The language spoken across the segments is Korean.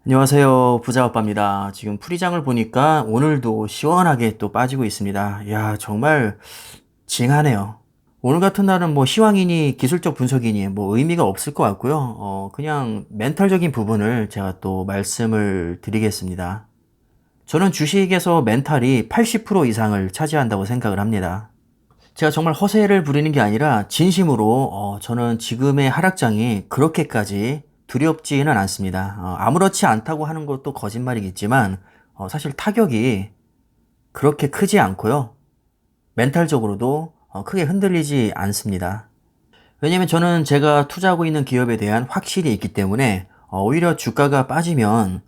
안녕하세요. 부자아빠입니다. 지금 풀이장을 보니까 오늘도 시원하게 또 빠지고 있습니다. 이야, 정말 징하네요. 오늘 같은 날은 뭐 시황이니 기술적 분석이니 뭐 의미가 없을 것 같고요. 그냥 멘탈적인 부분을 제가 또 말씀을 드리겠습니다. 저는 주식에서 멘탈이 80% 이상을 차지한다고 생각을 합니다. 제가 정말 허세를 부리는 게 아니라 진심으로 저는 지금의 하락장이 그렇게까지 두렵지는 않습니다. 아무렇지 않다고 하는 것도 거짓말이겠지만 사실 타격이 그렇게 크지 않고요. 멘탈적으로도 크게 흔들리지 않습니다. 왜냐면 저는 제가 투자하고 있는 기업에 대한 확신이 있기 때문에 오히려 주가가 빠지면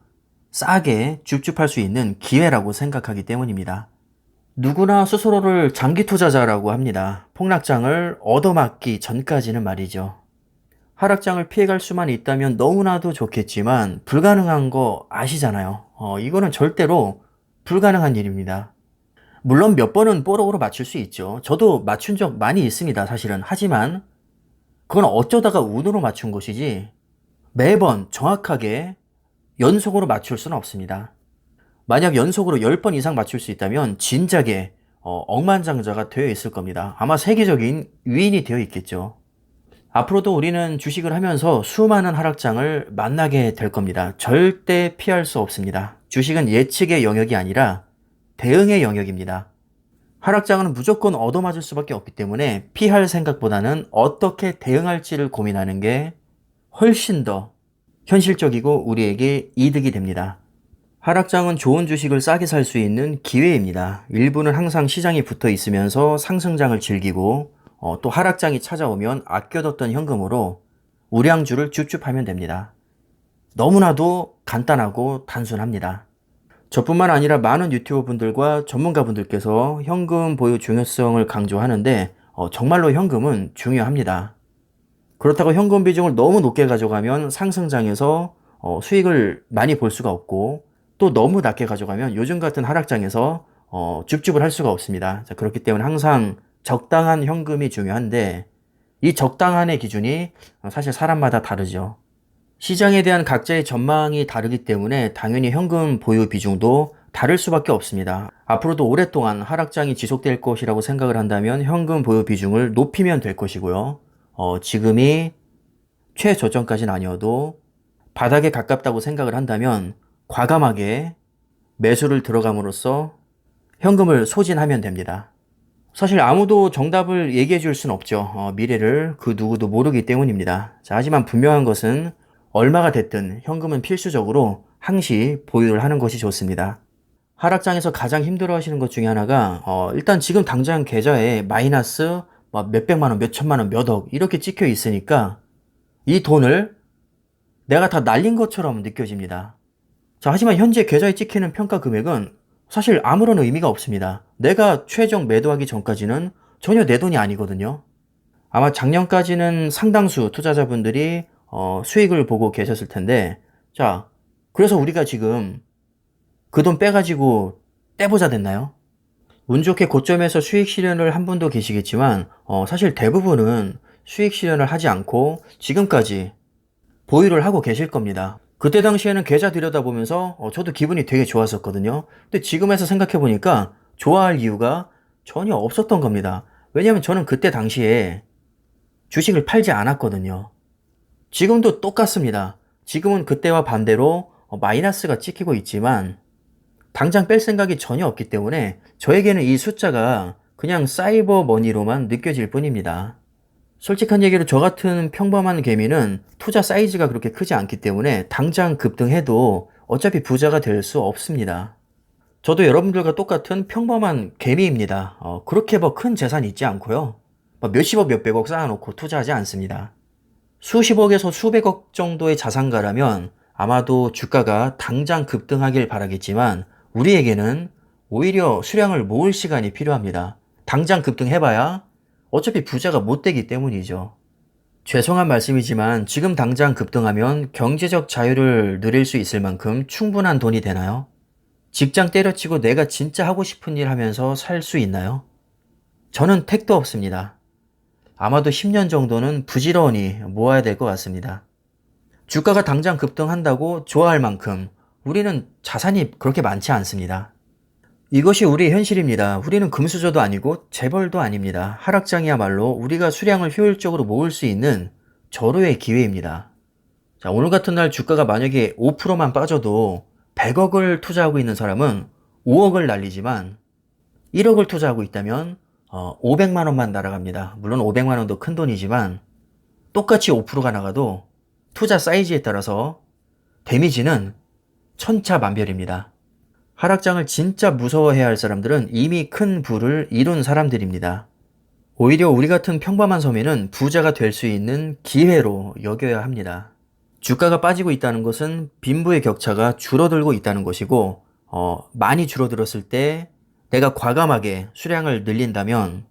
싸게 줍줍할 수 있는 기회라고 생각하기 때문입니다. 누구나 스스로를 장기 투자자라고 합니다. 폭락장을 얻어맞기 전까지는 말이죠. 하락장을 피해갈 수만 있다면 너무나도 좋겠지만 불가능한 거 아시잖아요. 이거는 절대로 불가능한 일입니다. 물론 몇 번은 뽀록으로 맞출 수 있죠. 저도 맞춘 적 많이 있습니다, 사실은. 하지만 그건 어쩌다가 운으로 맞춘 것이지 매번 정확하게 연속으로 맞출 수는 없습니다. 만약 연속으로 10번 이상 맞출 수 있다면 진작에 억만장자가 되어 있을 겁니다. 아마 세계적인 위인이 되어 있겠죠. 앞으로도 우리는 주식을 하면서 수많은 하락장을 만나게 될 겁니다. 절대 피할 수 없습니다. 주식은 예측의 영역이 아니라 대응의 영역입니다. 하락장은 무조건 얻어맞을 수밖에 없기 때문에 피할 생각보다는 어떻게 대응할지를 고민하는 게 훨씬 더 현실적이고 우리에게 이득이 됩니다. 하락장은 좋은 주식을 싸게 살 수 있는 기회입니다. 일부는 항상 시장에 붙어 있으면서 상승장을 즐기고 또 하락장이 찾아오면 아껴뒀던 현금으로 우량주를 줍줍하면 됩니다. 너무나도 간단하고 단순합니다. 저뿐만 아니라 많은 유튜버 분들과 전문가 분들께서 현금 보유 중요성을 강조하는데 정말로 현금은 중요합니다. 그렇다고 현금 비중을 너무 높게 가져가면 상승장에서 수익을 많이 볼 수가 없고 또 너무 낮게 가져가면 요즘 같은 하락장에서 줍줍을 할 수가 없습니다. 자, 그렇기 때문에 항상 적당한 현금이 중요한데 이 적당한의 기준이 사실 사람마다 다르죠. 시장에 대한 각자의 전망이 다르기 때문에 당연히 현금 보유 비중도 다를 수밖에 없습니다. 앞으로도 오랫동안 하락장이 지속될 것이라고 생각을 한다면 현금 보유 비중을 높이면 될 것이고요. 지금이 최저점까지는 아니어도 바닥에 가깝다고 생각을 한다면 과감하게 매수를 들어감으로써 현금을 소진하면 됩니다. 사실 아무도 정답을 얘기해 줄 수는 없죠. 미래를 그 누구도 모르기 때문입니다. 자, 하지만 분명한 것은 얼마가 됐든 현금은 필수적으로 항시 보유를 하는 것이 좋습니다. 하락장에서 가장 힘들어 하시는 것 중에 하나가 일단 지금 당장 계좌에 마이너스 막 몇백만 원, 몇천만 원, 몇억 이렇게 찍혀 있으니까 이 돈을 내가 다 날린 것처럼 느껴집니다. 자, 하지만 현재 계좌에 찍히는 평가 금액은 사실 아무런 의미가 없습니다. 내가 최종 매도하기 전까지는 전혀 내 돈이 아니거든요. 아마 작년까지는 상당수 투자자분들이 수익을 보고 계셨을 텐데, 자, 그래서 우리가 지금 그 돈 빼가지고 떼보자 됐나요? 운 좋게 고점에서 수익 실현을 한 분도 계시겠지만, 사실 대부분은 수익 실현을 하지 않고 지금까지 보유를 하고 계실 겁니다. 그때 당시에는 계좌 들여다보면서 저도 기분이 되게 좋았었거든요. 근데 지금에서 생각해보니까 좋아할 이유가 전혀 없었던 겁니다. 왜냐면 저는 그때 당시에 주식을 팔지 않았거든요. 지금도 똑같습니다. 지금은 그때와 반대로 마이너스가 찍히고 있지만 당장 뺄 생각이 전혀 없기 때문에 저에게는 이 숫자가 그냥 사이버 머니로만 느껴질 뿐입니다. 솔직한 얘기로 저 같은 평범한 개미는 투자 사이즈가 그렇게 크지 않기 때문에 당장 급등해도 어차피 부자가 될 수 없습니다. 저도 여러분들과 똑같은 평범한 개미입니다. 그렇게 뭐 큰 재산이 있지 않고요. 뭐 몇십억 몇백억 쌓아놓고 투자하지 않습니다. 수십억에서 수백억 정도의 자산가라면 아마도 주가가 당장 급등하길 바라겠지만 우리에게는 오히려 수량을 모을 시간이 필요합니다. 당장 급등해봐야 어차피 부자가 못 되기 때문이죠. 죄송한 말씀이지만 지금 당장 급등하면 경제적 자유를 누릴 수 있을 만큼 충분한 돈이 되나요? 직장 때려치고 내가 진짜 하고 싶은 일 하면서 살 수 있나요? 저는 택도 없습니다. 아마도 10년 정도는 부지런히 모아야 될 것 같습니다. 주가가 당장 급등한다고 좋아할 만큼 우리는 자산이 그렇게 많지 않습니다. 이것이 우리의 현실입니다. 우리는 금수저도 아니고 재벌도 아닙니다. 하락장이야말로 우리가 수량을 효율적으로 모을 수 있는 절호의 기회입니다. 자, 오늘 같은 날 주가가 만약에 5%만 빠져도 100억을 투자하고 있는 사람은 5억을 날리지만 1억을 투자하고 있다면 500만 원만 날아갑니다. 물론 500만 원도 큰 돈이지만 똑같이 5%가 나가도 투자 사이즈에 따라서 데미지는 천차만별입니다. 하락장을 진짜 무서워해야 할 사람들은 이미 큰 부를 이룬 사람들입니다. 오히려 우리 같은 평범한 서민은 부자가 될 수 있는 기회로 여겨야 합니다. 주가가 빠지고 있다는 것은 빈부의 격차가 줄어들고 있다는 것이고 많이 줄어들었을 때 내가 과감하게 수량을 늘린다면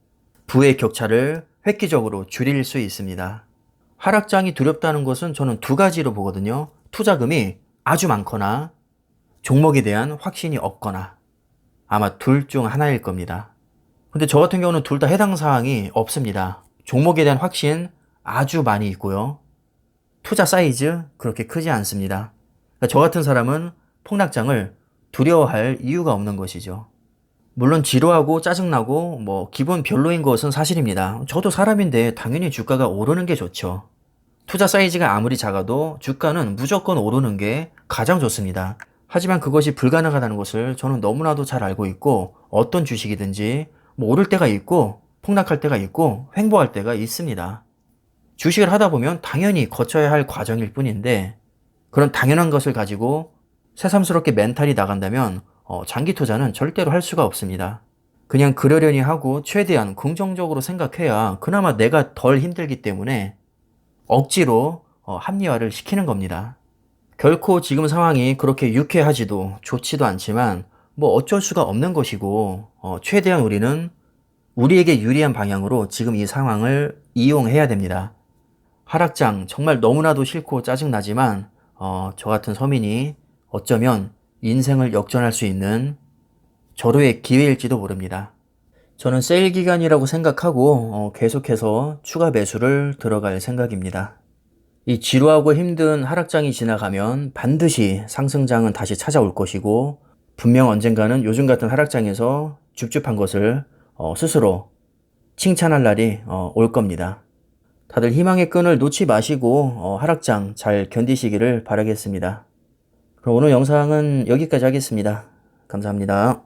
부의 격차를 획기적으로 줄일 수 있습니다. 하락장이 두렵다는 것은 저는 두 가지로 보거든요. 투자금이 아주 많거나 종목에 대한 확신이 없거나 아마 둘 중 하나일 겁니다. 근데 저 같은 경우는 둘 다 해당 사항이 없습니다. 종목에 대한 확신 아주 많이 있고요. 투자 사이즈 그렇게 크지 않습니다. 그러니까 저 같은 사람은 폭락장을 두려워할 이유가 없는 것이죠. 물론 지루하고 짜증나고 기분 별로인 것은 사실입니다. 저도 사람인데 당연히 주가가 오르는 게 좋죠. 투자 사이즈가 아무리 작아도 주가는 무조건 오르는 게 가장 좋습니다. 하지만 그것이 불가능하다는 것을 저는 너무나도 잘 알고 있고 어떤 주식이든지 오를 때가 있고 폭락할 때가 있고 횡보할 때가 있습니다. 주식을 하다 보면 당연히 거쳐야 할 과정일 뿐인데 그런 당연한 것을 가지고 새삼스럽게 멘탈이 나간다면 장기 투자는 절대로 할 수가 없습니다. 그냥 그러려니 하고 최대한 긍정적으로 생각해야 그나마 내가 덜 힘들기 때문에 억지로 합리화를 시키는 겁니다. 결코 지금 상황이 그렇게 유쾌하지도 좋지도 않지만 어쩔 수가 없는 것이고 최대한 우리는 우리에게 유리한 방향으로 지금 이 상황을 이용해야 됩니다. 하락장 정말 너무나도 싫고 짜증나지만 저 같은 서민이 어쩌면 인생을 역전할 수 있는 절호의 기회일지도 모릅니다. 저는 세일 기간이라고 생각하고 계속해서 추가 매수를 들어갈 생각입니다. 이 지루하고 힘든 하락장이 지나가면 반드시 상승장은 다시 찾아올 것이고 분명 언젠가는 요즘 같은 하락장에서 줍줍한 것을 스스로 칭찬할 날이 올 겁니다. 다들 희망의 끈을 놓지 마시고 하락장 잘 견디시기를 바라겠습니다. 그럼 오늘 영상은 여기까지 하겠습니다. 감사합니다.